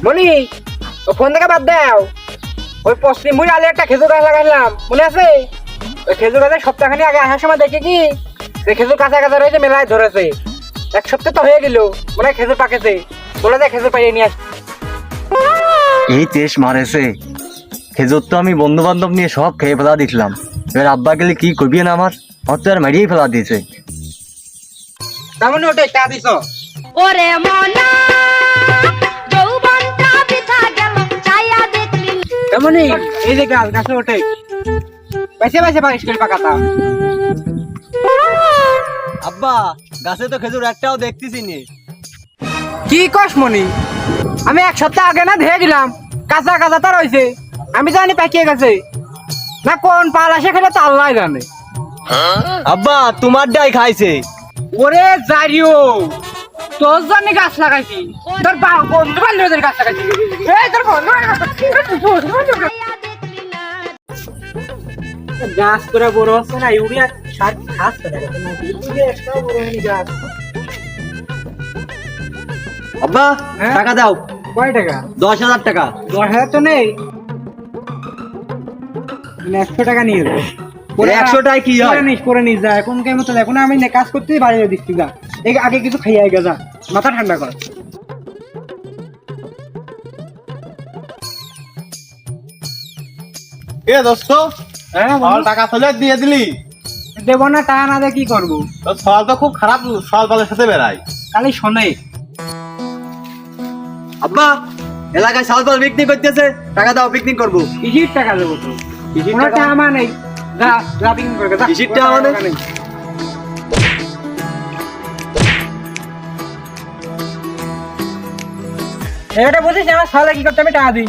মনি ও phone থেকে বাদ দাও। ওই পশ্চিম মুড়ি আলে একটা খেজুর গাছ লাগাইলাম, মনে আছে? ওই খেজুর গাছের সপ্তাহখানি আগে আসার সময় দেখে কি খেজুর কাঁচা কাঁচা রয়েছে, মেলায় ধরেছে। এক সপ্তাহ তো হয়ে গেল, মনে হয় খেজুর পাকেছে। বলে যায় খেজুর পাইয়ে নিয়ে আস। এই তেজ মারেছে। খেজুর তো আমি বন্ধু বান্ধব নিয়ে সব খেয়ে ফেলা দিছিলাম। এবার আব্বা গেলে কি করবি না আমার তো আর মারিয়েই ফেলা দিয়েছে। তেমন ওটাই চা দিছ। ওরে মনা যৌবনটা বৃথা গেল ছায়া দেখলি তেমনই এই যে গাছ, গাছে ওঠে বাইসে বাইসে পারিস করে পাকাতা। আব্বা গাছে তো খেজুর একটাও দেখতেছি নি। কি কস মনি? আমি এক সপ্তাহ আগে না ধেয়ে গেলাম, কাঁচা কাঁচা তো রয়েছে। আমি জানি পাকিয়ে গেছে না, কোন পাল আসে খেলে তো আল্লাহ জানে। আব্বা তোমার ডাই খাইছে। ওরে জারিও, তোর জন্য গাছ লাগাইছি, তোর বন্ধু বান্ধবদের গাছ লাগাইছি। এই তোর বন্ধু দেখলি না গাছ করে বড় হচ্ছে না, ইউরিয়া সার গাছ করে ইউরিয়া একটাও বড় হয়নি গাছ। আব্বা হ্যাঁ? টাকা দাও। কয় টাকা? 10,000 টাকা। 10,000 তো নেই, 100 টাকা নিয়ে যাবে। 100 টাকায় কি হয়? করে নিস যা, এখন কেমন তো এখন আমি কাজ করতেই বাড়িয়ে দিচ্ছি। যা আগে কিছু খাইয়ে আগে যা, মাথা ঠান্ডা কর। এ দোস্ত, হ্যাঁ সকাল টাকা ফেলে দিয়ে দিলি? দেবো না, টাকা না দিয়ে কি করবো? তোর সকাল তো খুব খারাপ, সকাল পালের সাথে বেড়াই। খালি শোনে। আব্বা এলাকায় সালপাল পিকনিক করতেছে, টাকা দাও পিকনিক করবো। কিসির টাকা দেবো তো? কিসির কোনো টাকা? টাকা আমার নেই। যা যা পিকনিক করে যা। কিসির টাকা মানে? নেই। এটা বুঝিস আমার সালে কি করতে আমি টাকা দিই।